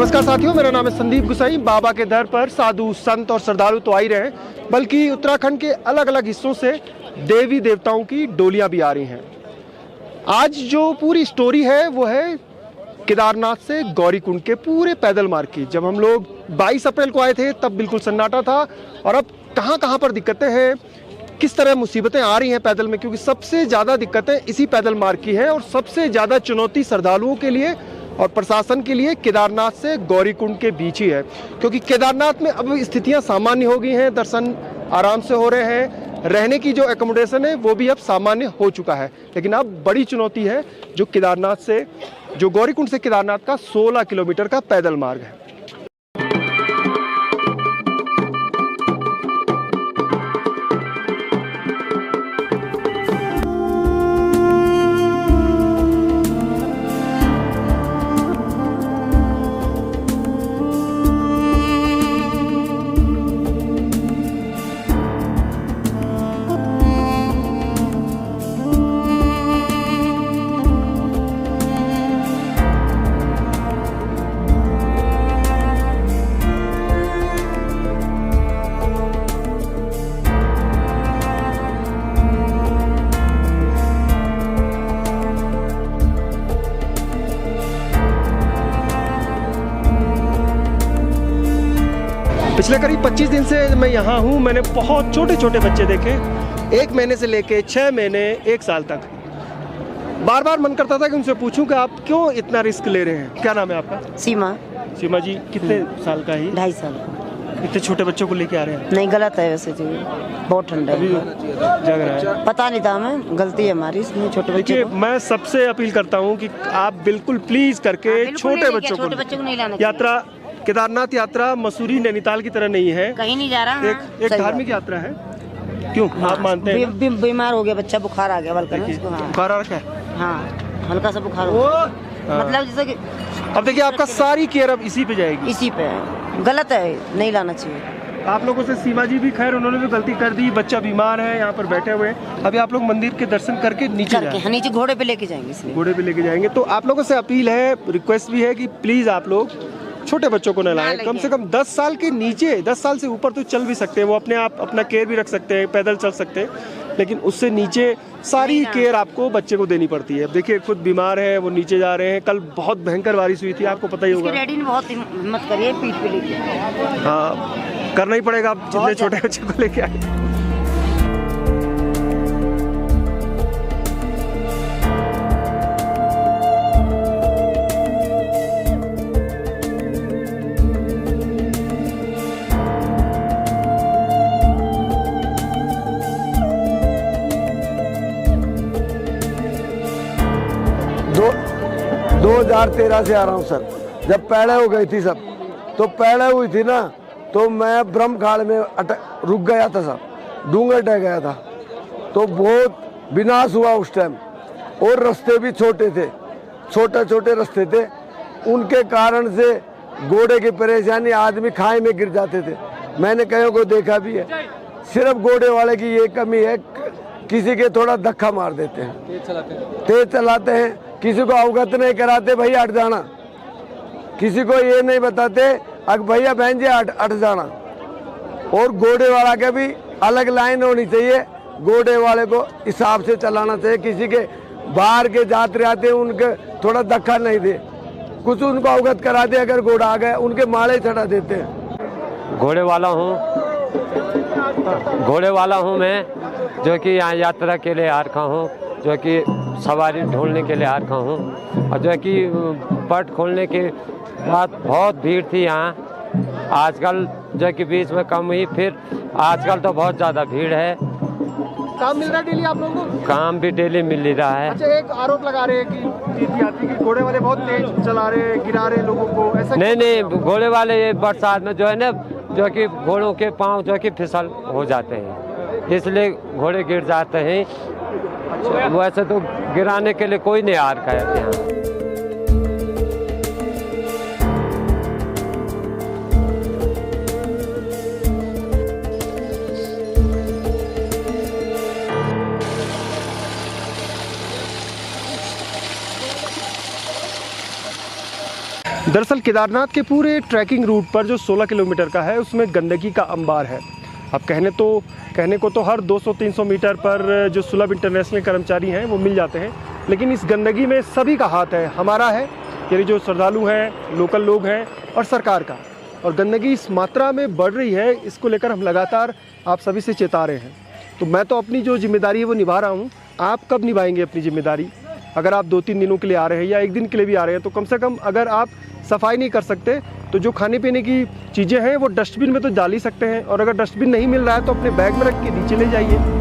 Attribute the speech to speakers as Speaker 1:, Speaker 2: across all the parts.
Speaker 1: नमस्कार साथियों, मेरा नाम है संदीप गुसाई। बाबा के दर पर साधु संत और श्रद्धालु तो आ ही रहे हैं, बल्कि उत्तराखंड के अलग अलग हिस्सों से देवी देवताओं की डोलियां भी आ रही हैं। आज जो पूरी स्टोरी है वो है केदारनाथ से गौरीकुंड के पूरे पैदल मार्ग की। जब हम लोग 22 अप्रैल को आए थे तब बिल्कुल सन्नाटा था, और अब कहाँ कहाँ पर दिक्कतें हैं, किस तरह मुसीबतें आ रही हैं पैदल में, क्योंकि सबसे ज़्यादा दिक्कतें इसी पैदल मार्ग की है और सबसे ज़्यादा चुनौती श्रद्धालुओं के लिए और प्रशासन के लिए केदारनाथ से गौरीकुंड के बीच ही है। क्योंकि केदारनाथ में अब स्थितियां सामान्य हो गई हैं, दर्शन आराम से हो रहे हैं, रहने की जो एकोमोडेशन है वो भी अब सामान्य हो चुका है। लेकिन अब बड़ी चुनौती है जो केदारनाथ से, जो गौरीकुंड से केदारनाथ का 16 किलोमीटर का पैदल मार्ग है। पिछले करीब 25 दिन से मैं यहाँ हूँ। मैंने बहुत छोटे छोटे बच्चे देखे, 1 महीने से लेके 6 महीने 1 साल तक। बार बार मन करता था कि उनसे पूछूं कि आप क्यों इतना रिस्क ले रहे हैं। क्या नाम है आपका?
Speaker 2: सीमा।
Speaker 1: सीमा जी कितने साल का है?
Speaker 2: 2.5 साल।
Speaker 1: इतने छोटे बच्चों को लेके आ रहे हैं?
Speaker 2: नहीं, गलत है वैसे तो, बहुत ठंडा है।
Speaker 1: जग रहा है, पता
Speaker 2: नहीं था हमें, गलती है हमारी इसमें छोटे बच्चे को।
Speaker 1: मैं सबसे अपील करता हूँ कि आप बिल्कुल प्लीज करके छोटे बच्चों को नहीं लाना। यात्रा केदारनाथ यात्रा मसूरी नैनीताल की तरह नहीं है,
Speaker 2: कहीं नहीं जा रहा।
Speaker 1: एक धार्मिक यात्रा है। क्यों आप मानते हैं?
Speaker 2: बीमार हो गया बच्चा, बुखार आ गया,
Speaker 1: बुखार आ रखा है।
Speaker 2: हाँ, हल्का सा बुखार हो, मतलब जैसे कि
Speaker 1: अब देखिए आपका सारी केयर अब इसी पे जाएगी।
Speaker 2: इसी पे है, गलत है, नहीं लाना चाहिए।
Speaker 1: आप लोगों से सीमा जी भी, खैर उन्होंने भी गलती कर दी, बच्चा बीमार है, यहाँ पर बैठे हुए हैं। अभी आप लोग मंदिर के दर्शन करके नीचे
Speaker 2: घोड़े पे लेके जाएंगे,
Speaker 1: घोड़े पे लेके जाएंगे। तो आप लोगों से अपील है, रिक्वेस्ट भी है कि प्लीज आप लोग छोटे बच्चों को न लाएं। कम से कम 10 साल के नीचे, 10 साल से ऊपर तो चल भी सकते हैं, वो अपने आप अपना केयर भी रख सकते हैं, पैदल चल सकते हैं, लेकिन उससे नीचे सारी केयर आपको बच्चे को देनी पड़ती है। देखिए खुद बीमार है, वो नीचे जा रहे हैं। कल बहुत भयंकर बारिश हुई थी, आपको पता ही होगा।
Speaker 2: डैडी ने बहुत हिम्मत करी है, पीठ पे लेके।
Speaker 1: हाँ, करना ही पड़ेगा आप जितने छोटे बच्चे को लेके आए।
Speaker 3: दो 2013 से आ रहा हूँ सर। जब पहले हो गई थी सब, तो पहले हुई थी ना, तो मैं ब्रह्मखाड़ में रुक गया था सब, डूंगर ढह गया था, तो बहुत विनाश हुआ उस टाइम। और रास्ते भी छोटे थे, छोटे छोटे रास्ते थे, उनके कारण से घोड़े की परेशानी, आदमी खाई में गिर जाते थे। मैंने कईयों को देखा भी है। सिर्फ घोड़े वाले की ये कमी है, किसी के थोड़ा धक्का मार देते हैं, तेज चलाते हैं, किसी को अवगत नहीं कराते भाई हट जाना, किसी को ये नहीं बताते अगर भैया बहन जी हट जाना। और घोड़े वाला का भी अलग लाइन होनी चाहिए, घोड़े वाले को हिसाब से चलाना चाहिए। किसी के बाहर के जाते आते उनके थोड़ा धक्का नहीं दे, कुछ उनको अवगत करा दे। अगर घोड़ा आ गया उनके माले चढ़ा देते हैं।
Speaker 4: घोड़े वाला हूँ मैं, जो कि यहाँ यात्रा के लिए आ रखा हूँ, जो कि सवारी ढूंढने के लिए आ रखा हूँ। और जो कि पट खोलने के बाद बहुत भीड़ थी यहाँ, आजकल जो कि बीच में कम हुई, फिर आजकल तो बहुत ज़्यादा भीड़ है।
Speaker 1: काम मिल रहा है डेली आप लोगों को?
Speaker 4: काम भी डेली मिल ही रहा है।
Speaker 1: अच्छा, एक आरोप लगा रहे हैं कि तीर्थयात्री की घोड़े वाले बहुत तेज चला रहे हैं, गिरा रहे लोगों को, ऐसा? नहीं,
Speaker 4: घोड़े वाले ये बरसात में जो है ना, जो कि घोड़ों के पाँव जो कि फिसल हो जाते हैं, इसलिए घोड़े गिर जाते हैं। वैसे तो गिराने के लिए कोई नहीं आ रखा है यहाँ।
Speaker 1: दरअसल केदारनाथ के पूरे ट्रैकिंग रूट पर जो 16 किलोमीटर का है उसमें गंदगी का अंबार है। अब कहने को तो हर 200-300 मीटर पर जो सुलभ इंटरनेशनल कर्मचारी हैं वो मिल जाते हैं, लेकिन इस गंदगी में सभी का हाथ है, हमारा है यानी जो श्रद्धालु हैं, लोकल लोग हैं और सरकार का। और गंदगी इस मात्रा में बढ़ रही है, इसको लेकर हम लगातार आप सभी से चेता रहे हैं। तो मैं तो अपनी जो जिम्मेदारी है वो निभा रहा हूँ, आप कब निभाएंगे अपनी जिम्मेदारी? अगर आप 2-3 दिनों के लिए आ रहे हैं या 1 दिन के लिए भी आ रहे हैं तो कम से कम अगर आप सफाई नहीं कर सकते तो जो खाने पीने की चीज़ें हैं वो डस्टबिन में तो डाल ही सकते हैं, और अगर डस्टबिन नहीं मिल रहा है तो अपने बैग में रख के नीचे ले जाइए।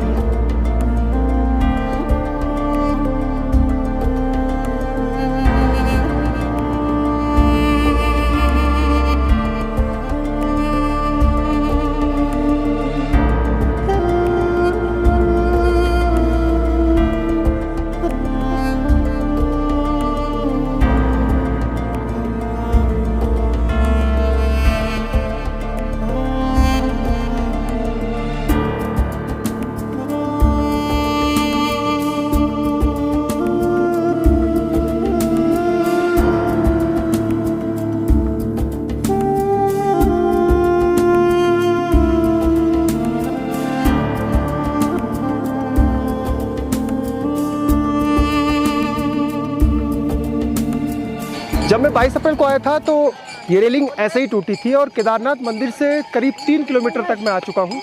Speaker 1: जब मैं 22 अप्रैल को आया था तो ये रेलिंग ऐसे ही टूटी थी और केदारनाथ मंदिर से करीब 3 किलोमीटर तक मैं आ चुका हूँ।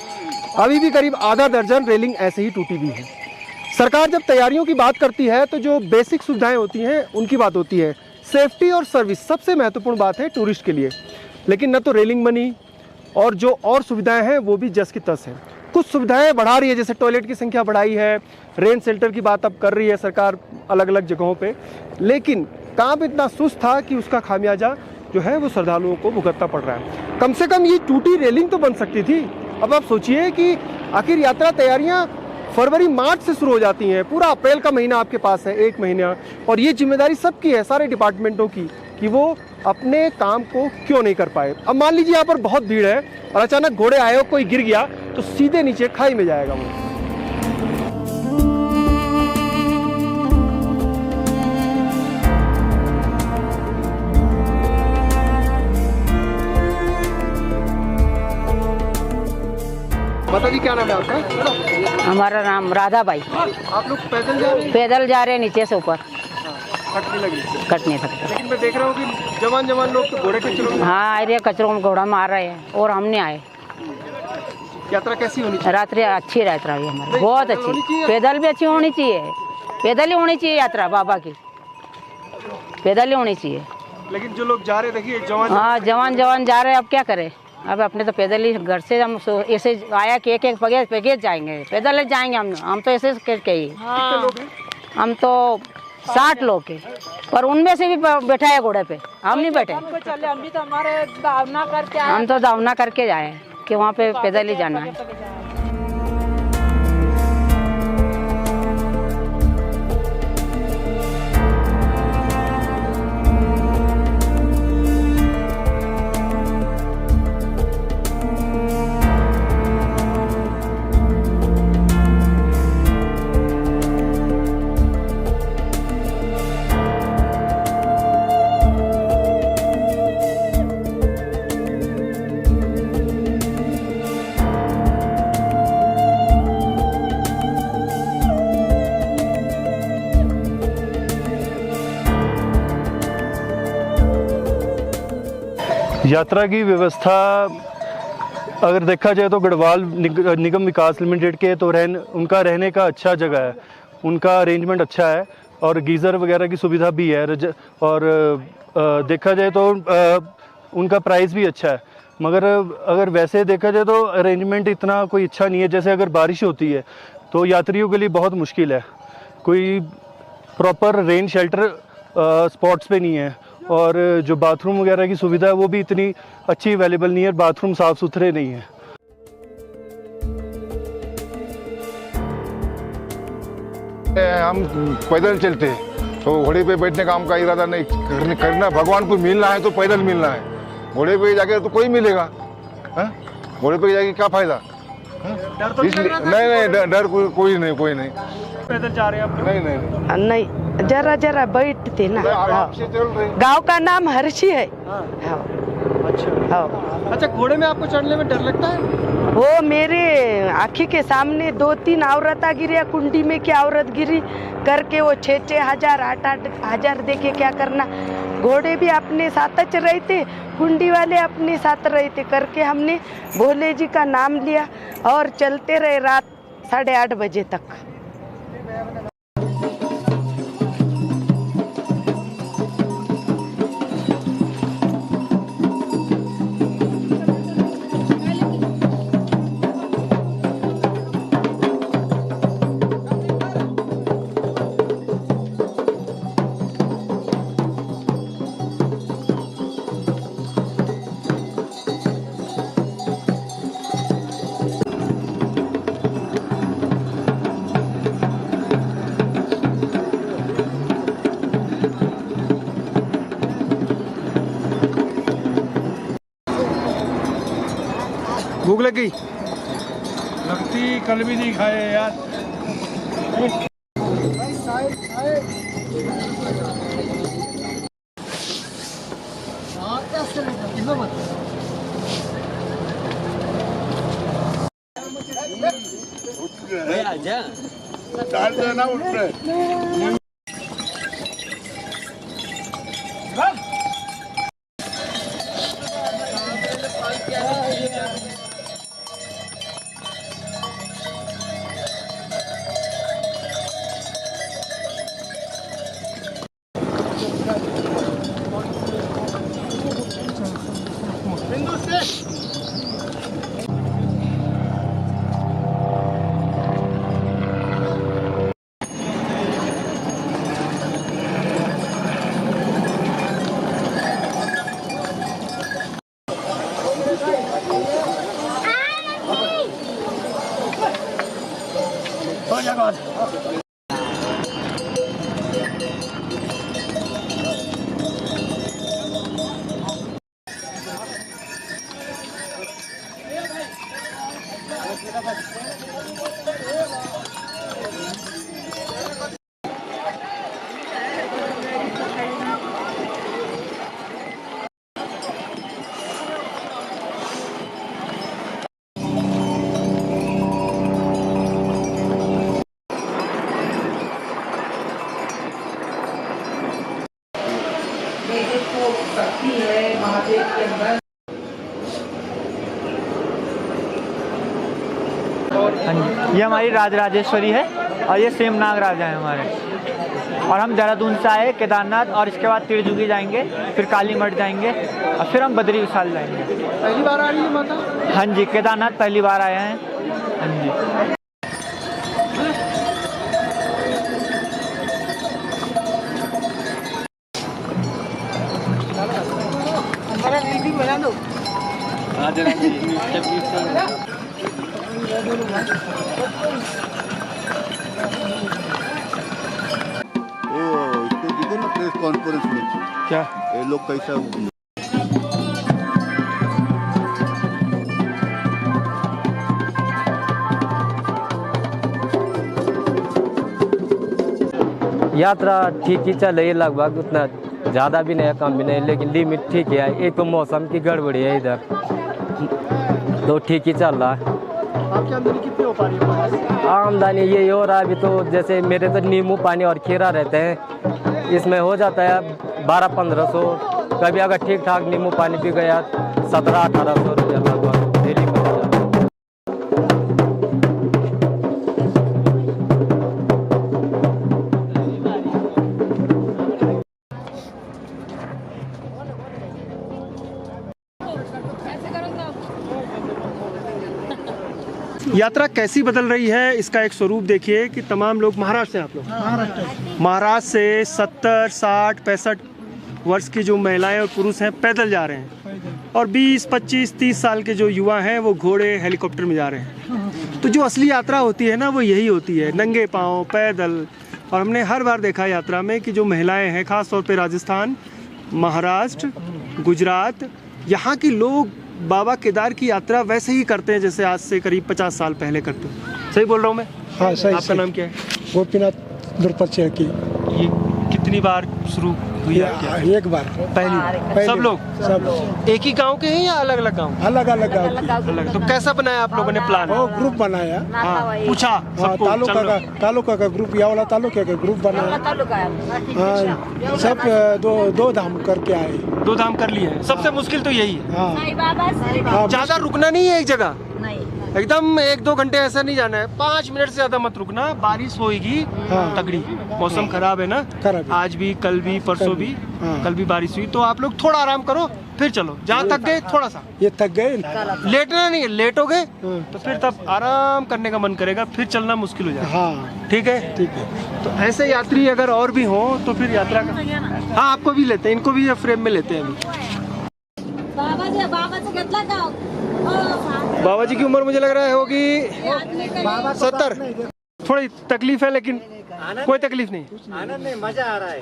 Speaker 1: अभी भी करीब आधा दर्जन रेलिंग ऐसे ही टूटी हुई है। सरकार जब तैयारियों की बात करती है तो जो बेसिक सुविधाएं होती हैं उनकी बात होती है। सेफ्टी और सर्विस सबसे महत्वपूर्ण बात है टूरिस्ट के लिए, लेकिन न तो रेलिंग बनी और जो और सुविधाएँ हैं वो भी जस की तस है। कुछ सुविधाएं बढ़ा रही है, जैसे टॉयलेट की संख्या बढ़ाई है, रेन शेल्टर की बात अब कर रही है सरकार अलग अलग जगहों पे, लेकिन काम इतना सुस्त था कि उसका खामियाजा जो है वो श्रद्धालुओं को भुगतना पड़ रहा है। कम से कम ये टूटी रेलिंग तो बन सकती थी। अब आप सोचिए कि आखिर यात्रा तैयारियां फरवरी मार्च से शुरू हो जाती हैं, पूरा अप्रैल का महीना आपके पास है, 1 महीना, और ये जिम्मेदारी सबकी है, सारे डिपार्टमेंटों की, कि वो अपने काम को क्यों नहीं कर पाए। अब मान लीजिए यहाँ पर बहुत भीड़ है और अचानक घोड़े आए और कोई गिर गया तो सीधे नीचे खाई में जाएगा वो। माता जी क्या नाम है आपका?
Speaker 5: हमारा नाम राधा बाई।
Speaker 1: आप लोग पैदल जा रहे हैं?
Speaker 5: पैदल जा रहे हैं नीचे से ऊपर,
Speaker 1: कटने लगी,
Speaker 5: कट नहीं सकते।
Speaker 1: लेकिन मैं देख रहा हूँ कि जवान लोग तो घोड़े कचरों में,
Speaker 5: हाँ अरे कचरों में घोड़ा मार रहे हैं और हम नहीं आए।
Speaker 1: यात्रा कैसी होनी चाहिए?
Speaker 5: रात्रि अच्छी यात्रा हुई हमारी, बहुत अच्छी। पैदल भी अच्छी होनी चाहिए, पैदल ही होनी चाहिए यात्रा बाबा की, पैदल ही होनी चाहिए।
Speaker 1: लेकिन जो लोग जा रहे देखिए
Speaker 5: हाँ जवान जा रहे हैं, अब क्या करें? अब अपने तो पैदल ही घर से हम ऐसे आया कि एक पैकेज जाएंगे, पैदल जाएंगे हम तो ऐसे करके ही। हम तो 60 लोग के, पर उनमें से भी बैठा है घोड़े पे, हम नहीं बैठे। हम तो हमारे दावना करके आए, हम तो दावना करके जाए कि वहाँ पे पैदल ही जाना है।
Speaker 6: यात्रा की व्यवस्था अगर देखा जाए तो गढ़वाल निगम विकास लिमिटेड के तो उनका रहने का अच्छा जगह है, उनका अरेंजमेंट अच्छा है और गीज़र वगैरह की सुविधा भी है, और देखा जाए तो उनका प्राइस भी अच्छा है। मगर अगर वैसे देखा जाए तो अरेंजमेंट इतना कोई अच्छा नहीं है। जैसे अगर बारिश होती है तो यात्रियों के लिए बहुत मुश्किल है, कोई प्रॉपर रेन शेल्टर स्पॉट्स पे नहीं है, और जो बाथरूम वगैरह की सुविधा है वो भी इतनी अच्छी अवेलेबल नहीं है, बाथरूम साफ़ सुथरे नहीं है।
Speaker 7: हम पैदल चलते हैं तो घोड़े पे बैठने का हमका इरादा नहीं करना। भगवान को मिलना है तो पैदल मिलना है, घोड़े पे जाके तो कोई मिलेगा, घोड़े पे जाके क्या फायदा?
Speaker 1: डर तो
Speaker 7: इसलिए नहीं डर कोई नहीं।
Speaker 1: पैदल जा रहे हैं आप?
Speaker 7: नहीं।
Speaker 8: जरा जरा बैठते ना। हाँ।
Speaker 7: से चल रहे
Speaker 8: गांव का नाम हर्षी है।
Speaker 1: हाँ।
Speaker 8: हाँ।
Speaker 1: अच्छा
Speaker 8: हाँ।
Speaker 1: अच्छा, घोड़े में आपको चढ़ने में डर लगता है?
Speaker 8: वो मेरे आँखी के सामने 2-3 औरत गिरी, कुंडी में क्या औरत गिरी करके वो 6-6 हजार 8-8 हजार देके क्या करना। घोड़े भी अपने साथ च रहते, कुंडी वाले अपने साथ रहते करके हमने भोले जी का नाम लिया और चलते रहे रात 8:30 बजे तक।
Speaker 1: भूख लग गई?
Speaker 6: लगती कल भी नहीं खाए यार।
Speaker 9: ये हमारी राजराजेश्वरी है और ये सेम नागराजा है हमारे। और हम देहरादून से आए केदारनाथ और इसके बाद त्रिजुगी जाएंगे, फिर काली मठ जाएंगे और फिर हम बद्री विशाल जाएंगे।
Speaker 1: पहली बार आ रही है माता?
Speaker 9: हाँ जी, केदारनाथ पहली बार आए हैं। हाँ जी।
Speaker 10: इसको देखो ना प्रेस कॉन्फ्रेंस में
Speaker 1: क्या
Speaker 10: ये लोग कैसा
Speaker 4: यात्रा ठीक ही चल रही है, लगभग उतना ज़्यादा भी नहीं है कम भी नहीं, लेकिन लिमिट ठीक है। एक तो मौसम की गड़बड़ी है इधर, तो ठीक ही चल रहा है।
Speaker 1: आपकी आमदनी कितनी हो पा रही है?
Speaker 4: आमदनी यही हो रहा है अभी तो, जैसे मेरे तो नींबू पानी और खीरा रहते हैं, इसमें हो जाता है 1200-1500। कभी अगर ठीक ठाक नींबू पानी पी गया 1700-1800 रुपया लगभग डेली में हो जाता है।
Speaker 1: यात्रा कैसी बदल रही है इसका एक स्वरूप देखिए कि तमाम लोग महाराष्ट्र से, आप लोग महाराष्ट्र से 70, 60, 65 वर्ष की जो महिलाएं और पुरुष हैं पैदल जा रहे हैं, और 20, 25, 30 साल के जो युवा हैं वो घोड़े हेलीकॉप्टर में जा रहे हैं। तो जो असली यात्रा होती है ना वो यही होती है, नंगे पाँव पैदल। और हमने हर बार देखा यात्रा में कि जो महिलाएं हैं, ख़ास तौर पे राजस्थान, महाराष्ट्र, गुजरात, यहाँ के लोग बाबा केदार की यात्रा वैसे ही करते हैं जैसे आज से करीब 50 साल पहले करते हैं। सही बोल रहा हूँ मैं?
Speaker 11: हाँ सही।
Speaker 1: आपका नाम क्या है?
Speaker 11: गोपीनाथ द्रुपद सिंह की।
Speaker 1: ये कितनी बार शुरू हुई आपकी?
Speaker 11: एक बार
Speaker 1: पहली बार। सब लोग एक ही गांव के हैं या अलग अलग गांव?
Speaker 11: अलग अलग
Speaker 1: अलग। तो कैसा बनाया आप लोगों ने प्लान?
Speaker 11: वो ग्रुप बनाया।
Speaker 1: हाँ, पूछा सबको,
Speaker 11: तालुका का ग्रुप, या वाला तालुका का ग्रुप बनाया। हाँ, सब दो धाम करके आए।
Speaker 1: 2 धाम कर लिए हैं। सबसे मुश्किल तो यही है।
Speaker 11: हाँ,
Speaker 1: ज्यादा रुकना नहीं है एक जगह, एकदम 1-2 घंटे ऐसा नहीं जाना है। 5 मिनट से ज्यादा मत रुकना। बारिश होगी तगड़ी, मौसम खराब है ना, आज भी, कल भी, परसों भी। कल भी बारिश हुई, तो आप लोग थोड़ा आराम करो, फिर चलो। जहाँ थक गए थोड़ा सा,
Speaker 11: ये थक गए,
Speaker 1: लेटना नहीं है। लेट हो गए तो फिर तब आराम करने का मन करेगा, फिर चलना मुश्किल हो जाएगा। ठीक है, ठीक है। तो ऐसे यात्री अगर और भी हो तो फिर यात्रा का, हाँ, आपको भी लेते हैं, इनको भी फ्रेम में लेते हैं अभी। बाबा जी की उम्र मुझे लग रहा है होगी 70। थोड़ी तकलीफ है लेकिन कोई तकलीफ नहीं,
Speaker 9: आनंद में मजा आ रहा है।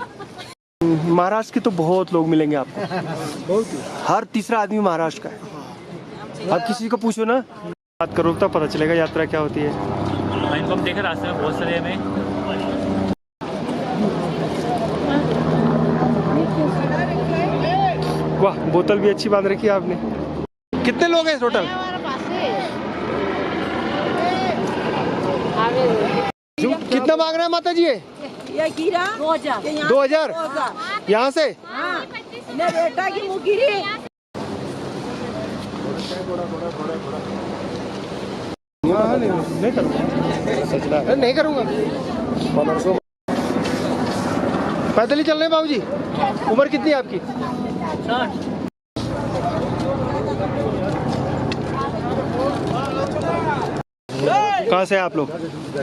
Speaker 1: महाराष्ट्र के तो बहुत लोग मिलेंगे आपको, हर तीसरा आदमी महाराष्ट्र का है। आप किसी को पूछो ना, बात करो तब पता चलेगा यात्रा क्या होती है।
Speaker 9: इनको हम देखे रास्ते में बहुत सारे हमें।
Speaker 1: वाह, बोतल भी अच्छी बांध रखी है आपने। कितने लोग हैं टोटल? कितना मांग रहे हैं माता जी?
Speaker 12: ये गिरा
Speaker 1: 2000 यहाँ से?
Speaker 12: बेटा की मुँह गिरी।
Speaker 1: नहीं करूँगा। पैदल ही चल रहे हैं बाबू जी? उम्र कितनी है आपकी? कहाँ से आप लोग?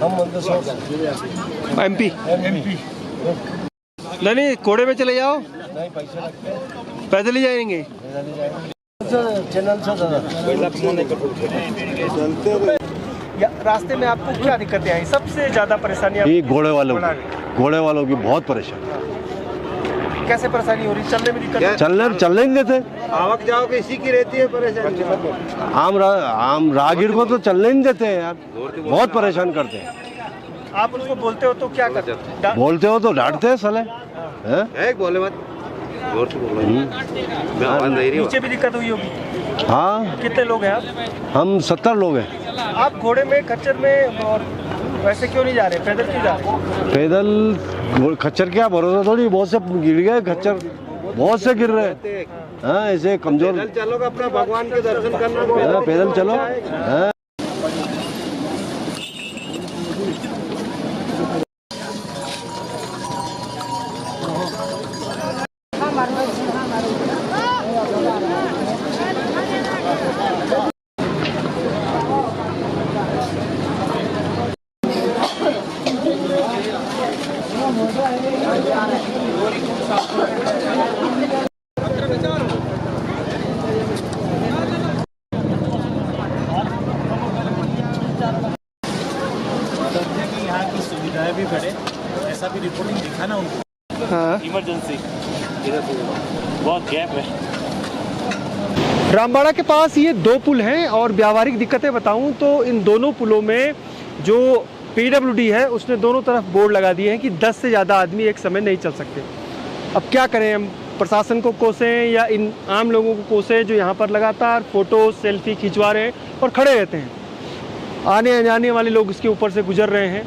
Speaker 3: हम
Speaker 1: MP। नहीं, घोड़े में चले जाओ, पैदल ही जाएंगे। रास्ते में आपको क्या दिक्कतें आई? सबसे ज्यादा परेशानी?
Speaker 13: ये घोड़े वालों की बहुत परेशानी।
Speaker 1: कैसे परेशानी हो रही? चलने में दिक्कत?
Speaker 13: चलने नहीं देते।
Speaker 3: आवक जाओ इसी की रहती है परेशानी।
Speaker 13: आम राहगीर को तो चलने नहीं देते हैं यार, बहुत परेशान करते हैं।
Speaker 1: आप उनको बोलते हो तो क्या करते हो?
Speaker 13: बोलते हो तो डांटते हैं साले।
Speaker 3: बोले मत,
Speaker 1: नीचे भी दिक्कत हुई होगी।
Speaker 13: हाँ।
Speaker 1: कितने लोग हैं आप?
Speaker 13: हम 70 लोग हैं।
Speaker 1: आप घोड़े में, खच्चर में, और वैसे क्यों नहीं जा रहे? पैदल क्यों जा रहे?
Speaker 13: पैदल खच्चर क्या भरोसा थोड़ी, बहुत से गिर गए खच्चर, बहुत से गिर रहे। हाँ, ऐसे कमजोर।
Speaker 3: चलो अपना भगवान के दर्शन करना।
Speaker 13: पैदल चलो। हाँ।
Speaker 9: सुविधाएं भी बढ़े, ऐसा भी रिपोर्टिंग दिखा ना उनको।
Speaker 1: हाँ,
Speaker 9: इमरजेंसी बहुत गैप है।
Speaker 1: रामबाड़ा के पास ये 2 पुल हैं और व्यावहारिक दिक्कतें बताऊं तो इन दोनों पुलों में जो PWD है उसने दोनों तरफ बोर्ड लगा दिए हैं कि 10 से ज़्यादा आदमी एक समय नहीं चल सकते। अब क्या करें हम? प्रशासन को कोसें या इन आम लोगों को कोसें जो यहाँ पर लगातार फ़ोटो सेल्फी खिंचवा रहे हैं और खड़े रहते हैं। आने जाने वाले लोग इसके ऊपर से गुजर रहे हैं।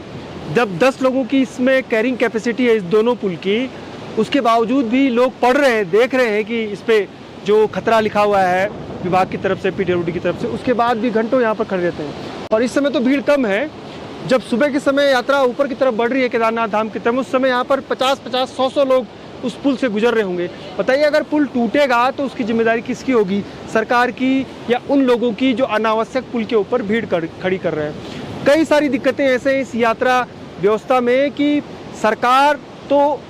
Speaker 1: जब 10 लोगों की इसमें कैरिंग कैपेसिटी है इस दोनों पुल की, उसके बावजूद भी लोग पढ़ रहे हैं, देख रहे हैं कि इस पर जो खतरा लिखा हुआ है विभाग की तरफ से, PWD की तरफ से, उसके बाद भी घंटों यहाँ पर खड़े रहते हैं। और इस समय तो भीड़ कम है। जब सुबह के समय यात्रा ऊपर की तरफ बढ़ रही है केदारनाथ धाम की तरफ, उस समय यहाँ पर 50-50, 100-100 लोग उस पुल से गुजर रहे होंगे। बताइए, अगर पुल टूटेगा तो उसकी जिम्मेदारी किसकी होगी? सरकार की या उन लोगों की जो अनावश्यक पुल के ऊपर भीड़ खड़ी कर रहे हैं? कई सारी दिक्कतें ऐसे इस यात्रा व्यवस्था में कि सरकार तो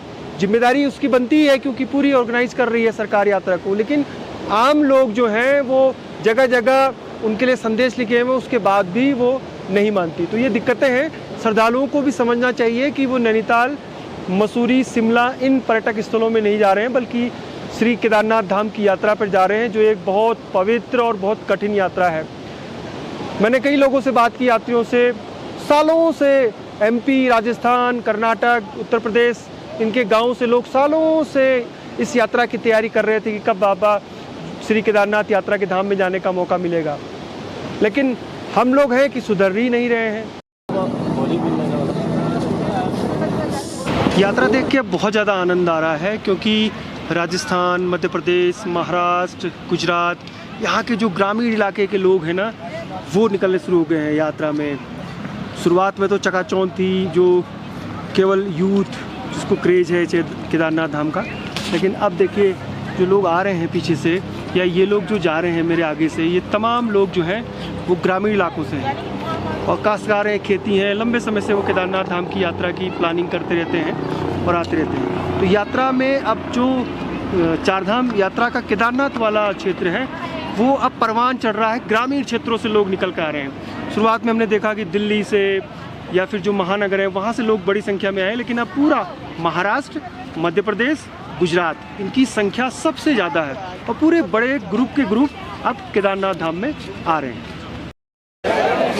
Speaker 1: जिम्मेदारी उसकी बनती है क्योंकि पूरी ऑर्गेनाइज कर रही है सरकार यात्रा को, लेकिन आम लोग जो हैं वो जगह जगह उनके लिए संदेश लिखे हैं, उसके बाद भी वो नहीं मानती। तो ये दिक्कतें हैं। श्रद्धालुओं को भी समझना चाहिए कि वो नैनीताल, मसूरी, शिमला इन पर्यटक स्थलों में नहीं जा रहे हैं, बल्कि श्री केदारनाथ धाम की यात्रा पर जा रहे हैं, जो एक बहुत पवित्र और बहुत कठिन यात्रा है। मैंने कई लोगों से बात की, यात्रियों से, सालों से MP, राजस्थान, कर्नाटक, उत्तर प्रदेश इनके गांव से लोग सालों से इस यात्रा की तैयारी कर रहे थे कि कब बाबा श्री केदारनाथ यात्रा के धाम में जाने का मौका मिलेगा, लेकिन हम लोग हैं कि सुधर ही नहीं रहे हैं। यात्रा देख के बहुत ज़्यादा आनंद आ रहा है, क्योंकि राजस्थान, मध्य प्रदेश, महाराष्ट्र, गुजरात, यहाँ के जो ग्रामीण इलाके के लोग हैं ना, वो निकलने शुरू हो गए हैं यात्रा में। शुरुआत में तो चकाचौंध थी, जो केवल यूथ जिसको क्रेज़ है केदारनाथ धाम का, लेकिन अब देखिए जो लोग आ रहे हैं पीछे से, या ये लोग जो जा रहे हैं मेरे आगे से, ये तमाम लोग जो हैं वो ग्रामीण इलाकों से हैं और काश्तकार हैं, खेती हैं। लंबे समय से वो केदारनाथ धाम की यात्रा की प्लानिंग करते रहते हैं और आते रहते हैं। तो यात्रा में अब जो चारधाम यात्रा का केदारनाथ वाला क्षेत्र है वो अब परवान चढ़ रहा है। ग्रामीण क्षेत्रों से लोग निकल कर आ रहे हैं। शुरुआत में हमने देखा कि दिल्ली से या फिर जो महानगर है वहाँ से लोग बड़ी संख्या में आए, लेकिन अब पूरा महाराष्ट्र, मध्य प्रदेश, गुजरात, इनकी संख्या सबसे ज़्यादा है और पूरे बड़े ग्रुप के ग्रुप अब केदारनाथ धाम में आ रहे हैं।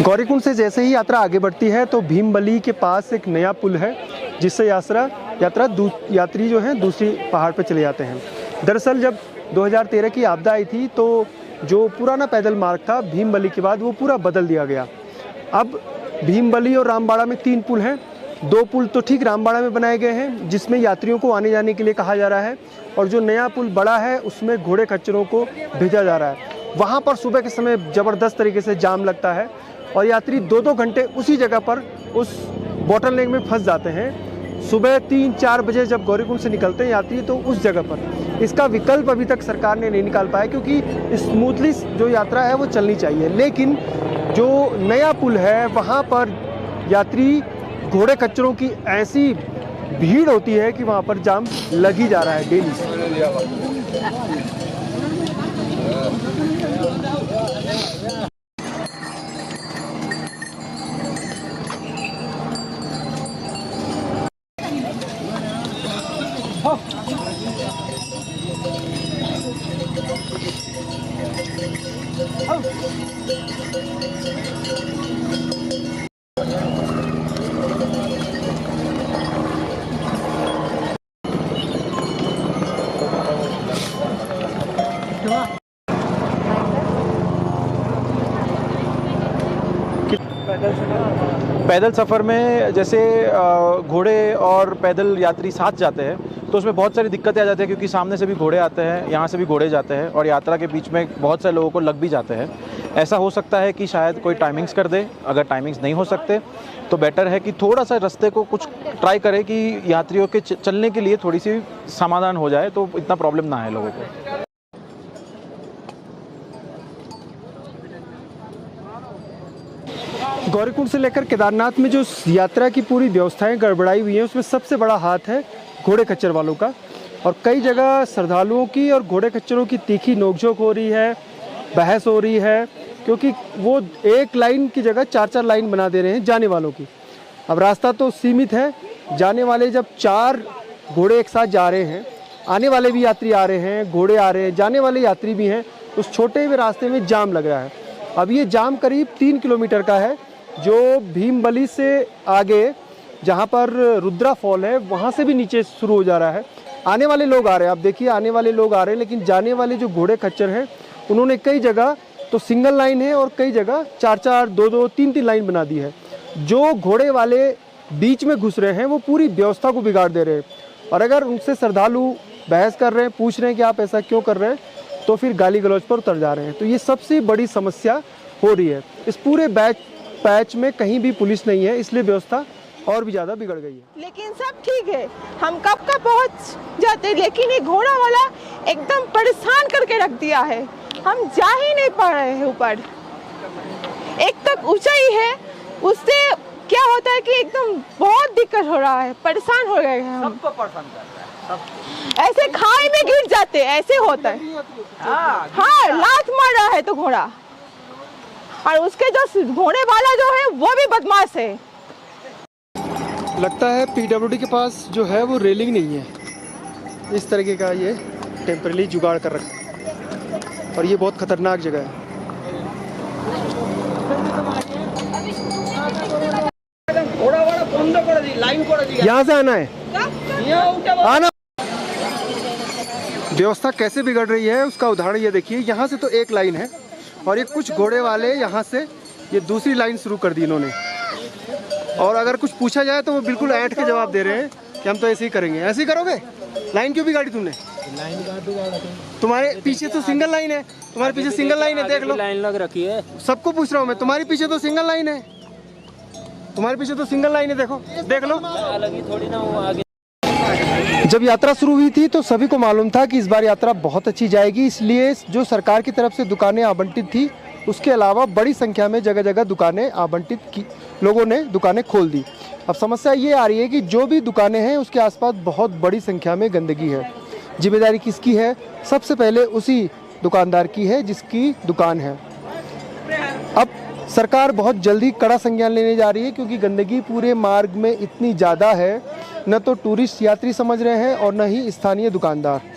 Speaker 1: गौरीकुंड से जैसे ही यात्रा आगे बढ़ती है तो भीमबली के पास एक नया पुल है, जिससे यात्री जो हैं दूसरी पहाड़ पर चले जाते हैं। दरअसल जब 2013 की आपदा आई थी तो जो पुराना पैदल मार्ग था भीमबली के बाद वो पूरा बदल दिया गया। अब भीमबली और रामबाड़ा में 3 पुल हैं। 2 पुल तो ठीक रामबाड़ा में बनाए गए हैं, जिसमें यात्रियों को आने जाने के लिए कहा जा रहा है, और जो नया पुल बड़ा है उसमें घोड़े खच्चरों को भेजा जा रहा है। वहाँ पर सुबह के समय ज़बरदस्त तरीके से जाम लगता है और यात्री 2-2 घंटे उसी जगह पर उस बॉटल नेक में फंस जाते हैं। सुबह 3-4 बजे जब गौरीकुंड से निकलते हैं यात्री तो उस जगह पर। इसका विकल्प अभी तक सरकार ने नहीं निकाल पाया, क्योंकि स्मूथली जो यात्रा है वो चलनी चाहिए, लेकिन जो नया पुल है वहाँ पर यात्री घोड़े खच्चरों की ऐसी भीड़ होती है कि वहाँ पर जाम लग ही जा रहा है डेली।
Speaker 14: पैदल सफ़र में जैसे घोड़े और पैदल यात्री साथ जाते हैं तो उसमें बहुत सारी दिक्कतें आ जाती हैं, क्योंकि सामने से भी घोड़े आते हैं, यहाँ से भी घोड़े जाते हैं और यात्रा के बीच में बहुत सारे लोगों को लग भी जाते हैं। ऐसा हो सकता है कि शायद कोई टाइमिंग्स कर दे। अगर टाइमिंग्स नहीं हो सकते तो बेटर है कि थोड़ा सा रास्ते को कुछ ट्राई करें कि यात्रियों के चलने के लिए थोड़ी सी समाधान हो जाए, तो इतना प्रॉब्लम ना आए लोगों को।
Speaker 1: गौरीकुंड से लेकर केदारनाथ में जो यात्रा की पूरी व्यवस्थाएं गड़बड़ाई हुई हैं, उसमें सबसे बड़ा हाथ है घोड़े खच्चर वालों का। और कई जगह श्रद्धालुओं की और घोड़े खच्चरों की तीखी नोकझोंक हो रही है, बहस हो रही है, क्योंकि वो एक लाइन की जगह 4-4 लाइन बना दे रहे हैं जाने वालों की। अब रास्ता तो सीमित है, जाने वाले जब 4 घोड़े एक साथ जा रहे हैं, आने वाले भी यात्री आ रहे हैं, घोड़े आ रहे हैं, जाने वाले यात्री भी हैं, उस छोटे हुए रास्ते में जाम लग रहा है। अब ये जाम करीब 3 किलोमीटर का है, जो भीमबली से आगे जहाँ पर रुद्रा फॉल है वहाँ से भी नीचे शुरू हो जा रहा है। आने वाले लोग आ रहे हैं, आप देखिए आने वाले लोग आ रहे हैं, लेकिन जाने वाले जो घोड़े खच्चर हैं उन्होंने कई जगह तो सिंगल लाइन है और कई जगह 4-4, 2-2, 3-3 लाइन बना दी है। जो घोड़े वाले बीच में घुस रहे हैं वो पूरी व्यवस्था को बिगाड़ दे रहे हैं, और अगर उनसे श्रद्धालु बहस कर रहे हैं, पूछ रहे हैं कि आप ऐसा क्यों कर रहे हैं, तो फिर गाली गलौज पर उतर जा रहे हैं। तो ये सबसे बड़ी समस्या हो रही है। इस पूरे पैच में कहीं भी पुलिस नहीं है, इसलिए व्यवस्था और भी ज़्यादा बिगड़ गई है।
Speaker 12: लेकिन सब ठीक है, हम कब का पहुंच जाते, लेकिन ये घोड़ा वाला एकदम परेशान करके रख दिया है। हम जा ही नहीं पा रहे हैं ऊपर। एक तक ऊंचाई है, उससे क्या होता है कि एकदम बहुत दिक्कत हो रहा है, परेशान हो गए हैं हम। सबको परेशान कर रहा है, ऐसे खाई में गिर जाते, ऐसे होता है। हाँ, लात मार रहा है तो घोड़ा, और उसके जो घोड़े वाला जो है वो भी बदमाश है।
Speaker 1: लगता है पीडब्ल्यूडी के पास जो है वो रेलिंग नहीं है, इस तरीके का ये टेम्परेरी जुगाड़ कर रखा है, और ये बहुत खतरनाक जगह है। यहाँ से आना है। आना। व्यवस्था कैसे बिगड़ रही है उसका उदाहरण ये देखिए। यहाँ से तो एक लाइन है और ये कुछ घोड़े वाले यहाँ से ये दूसरी लाइन शुरू कर दी इन्होंने। और अगर कुछ पूछा जाए तो वो बिल्कुल ऐंठ के जवाब दे रहे हैं कि हम तो ऐसे ही करेंगे। ऐसे ही करोगे? लाइन क्यों बिगाड़ी तुमने? तुम्हारे पीछे तो सिंगल लाइन है, तुम्हारे पीछे सिंगल लाइन है, देख लो
Speaker 15: लाइन लग रखी है।
Speaker 1: सबको पूछ रहा हूँ मैं, तुम्हारे पीछे तो सिंगल लाइन है, तुम्हारे पीछे तो सिंगल लाइन है, देखो देख लो।
Speaker 15: थोड़ी ना वो आगे।
Speaker 1: जब यात्रा शुरू हुई थी तो सभी को मालूम था कि इस बार यात्रा बहुत अच्छी जाएगी, इसलिए जो सरकार की तरफ से दुकानें आवंटित थी उसके अलावा बड़ी संख्या में जगह जगह दुकानें आवंटित की, लोगों ने दुकानें खोल दी। अब समस्या ये आ रही है कि जो भी दुकानें हैं उसके आसपास बहुत बड़ी संख्या में गंदगी है। जिम्मेदारी किसकी है? सबसे पहले उसी दुकानदार की है जिसकी दुकान है। अब सरकार बहुत जल्दी कड़ा संज्ञान लेने जा रही है क्योंकि गंदगी पूरे मार्ग में इतनी ज़्यादा है, न तो टूरिस्ट यात्री समझ रहे हैं और न ही स्थानीय दुकानदार।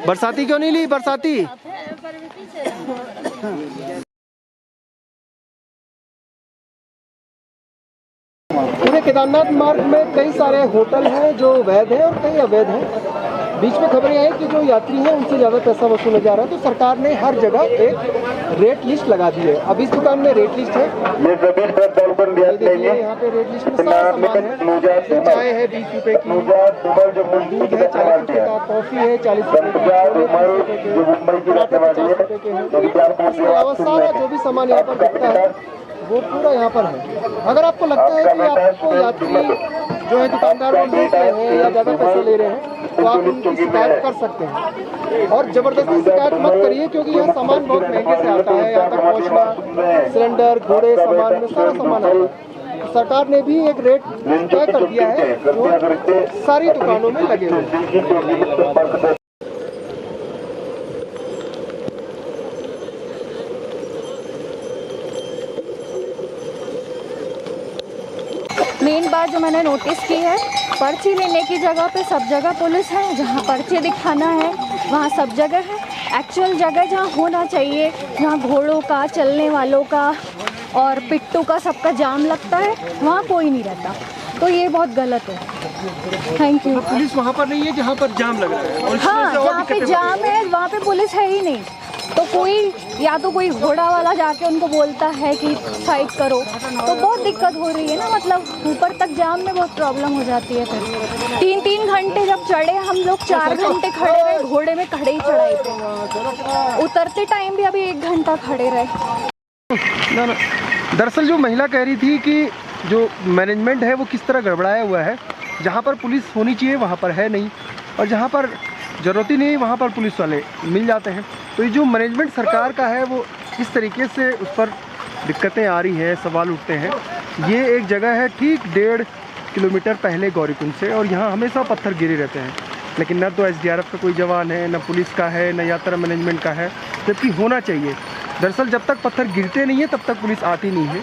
Speaker 1: बरसाती क्यों नहीं ली? बरसाती पूरे केदारनाथ मार्ग में कई सारे होटल हैं जो वैध हैं और कई अवैध हैं। बीच में खबरें आई कि जो यात्री हैं उनसे ज़्यादा पैसा वसूला जा रहा है, तो सरकार ने हर जगह एक रेट लिस्ट लगा दी है। अब इस दुकान में रेट लिस्ट है, देखिए यहाँ पे रेट लिस्ट में सारा सामान है। चाय है 20 रुपए की, दूध है 40 रुपए का, कॉफ़ी है 40 रुपए की, पराठे 50 रुपए के हैं। इसके अलावा सारा जो भी सामान यहाँ पर बिकता है वो पूरा यहाँ पर है। अगर आपको लगता है कि आपको यात्री जो है दुकानदार वो लूट रहे हैं या ज़्यादा पैसे ले रहे हैं तो आप उनकी शिकायत कर सकते हैं। और ज़बरदस्ती शिकायत मत करिए क्योंकि यह सामान बहुत महंगे से आता है। यहाँ तक पहुँचना, सिलेंडर, घोड़े, सामान में सारा सामान आता है। सरकार ने भी एक रेट तय कर दिया है जो सारी दुकानों में लगे हुए हैं।
Speaker 16: मेन बात जो मैंने नोटिस की है, पर्ची लेने की जगह पे सब जगह पुलिस है, जहाँ पर्ची दिखाना है वहाँ सब जगह है। एक्चुअल जगह जहाँ होना चाहिए, जहाँ घोड़ों का, चलने वालों का और पिट्टू का सबका जाम लगता है, वहाँ कोई नहीं रहता, तो ये बहुत गलत है। Thank you.
Speaker 1: पुलिस वहाँ पर नहीं है जहाँ पर जाम लग रहा है और
Speaker 16: हाँ, जहाँ पे जाम है वहाँ पे पुलिस है ही नहीं, तो कोई या तो कोई घोड़ा वाला जाके उनको बोलता है कि साइड करो, तो बहुत दिक्कत हो रही है ना। मतलब ऊपर तक जाम में बहुत प्रॉब्लम हो जाती है। फिर 3-3 घंटे जब चढ़े हम लोग, 4 घंटे खड़े रहे घोड़े में, खड़े ही चढ़ाई पे, उतरते टाइम भी अभी 1 घंटा खड़े रहे।
Speaker 1: दरअसल जो महिला कह रही थी कि जो मैनेजमेंट है वो किस तरह गड़बड़ाया हुआ है, जहाँ पर पुलिस होनी चाहिए वहाँ पर है नहीं और जहाँ पर ज़रूरत ही नहीं वहाँ पर पुलिस वाले मिल जाते हैं। तो ये जो मैनेजमेंट सरकार का है वो इस तरीके से उस पर दिक्कतें आ रही हैं, सवाल उठते हैं। ये एक जगह है ठीक 1.5 किलोमीटर पहले गौरीकुंड से और यहाँ हमेशा पत्थर गिरे रहते हैं, लेकिन न तो SDRF का कोई जवान है, न पुलिस का है, न यात्रा मैनेजमेंट का है, जबकि होना चाहिए। दरअसल जब तक पत्थर गिरते नहीं है तब तक पुलिस आती नहीं है।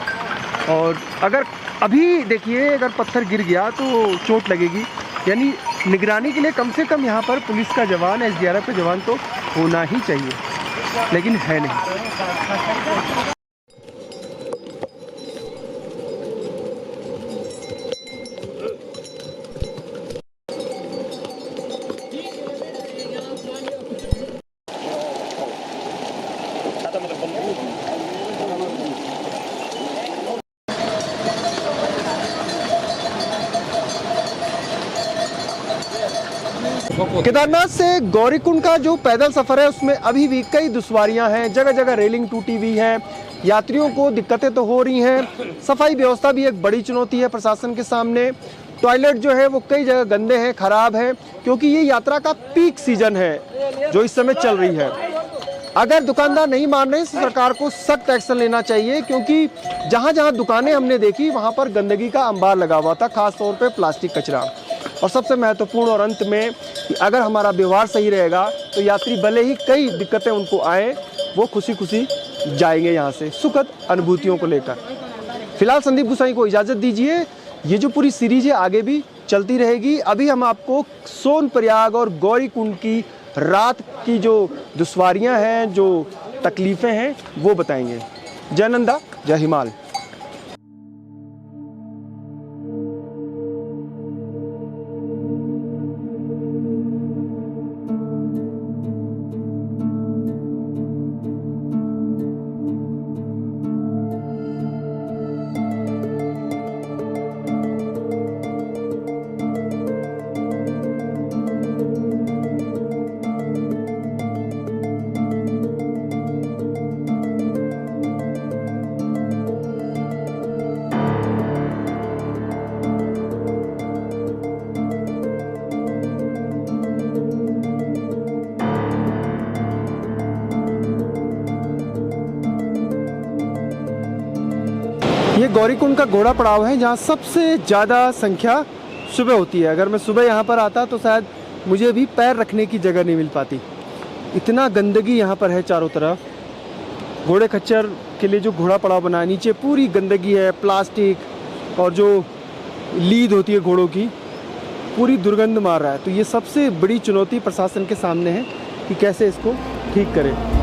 Speaker 1: और अगर अभी देखिए अगर पत्थर गिर गया तो चोट लगेगी, यानी निगरानी के लिए कम से कम यहाँ पर पुलिस का जवान, SDRF का जवान तो होना ही चाहिए, लेकिन है नहीं। केदारनाथ से गौरीकुंड का जो पैदल सफ़र है उसमें अभी भी कई दुश्वारियां हैं। जगह जगह रेलिंग टूटी हुई है, यात्रियों को दिक्कतें तो हो रही हैं। सफाई व्यवस्था भी एक बड़ी चुनौती है प्रशासन के सामने। टॉयलेट जो है वो कई जगह गंदे हैं, ख़राब हैं, क्योंकि ये यात्रा का पीक सीजन है जो इस समय चल रही है। अगर दुकानदार नहीं मान रहे तो सरकार को सख्त एक्शन लेना चाहिए, क्योंकि जहाँ जहाँ दुकानें हमने देखी वहाँ पर गंदगी का अंबार लगा हुआ था, खास तौर पे प्लास्टिक कचरा। और सबसे महत्वपूर्ण और अंत में कि अगर हमारा व्यवहार सही रहेगा तो यात्री भले ही कई दिक्कतें उनको आए, वो खुशी खुशी जाएंगे यहाँ से सुखद अनुभूतियों को लेकर। फिलहाल संदीप गुसाई को इजाज़त दीजिए। ये जो पूरी सीरीज है आगे भी चलती रहेगी। अभी हम आपको सोनप्रयाग और गौरीकुंड की रात की जो दुश्वारियाँ हैं, जो तकलीफ़ें हैं, वो बताएंगे। जय नंदा, जय हिमाल। ये गौरीकुंड का घोड़ा पड़ाव है जहाँ सबसे ज़्यादा संख्या सुबह होती है। अगर मैं सुबह यहाँ पर आता तो शायद मुझे भी पैर रखने की जगह नहीं मिल पाती। इतना गंदगी यहाँ पर है चारों तरफ। घोड़े खच्चर के लिए जो घोड़ा पड़ाव बना है, नीचे पूरी गंदगी है, प्लास्टिक और जो लीद होती है घोड़ों की, पूरी दुर्गंध मार रहा है। तो ये सबसे बड़ी चुनौती प्रशासन के सामने है कि कैसे इसको ठीक करें।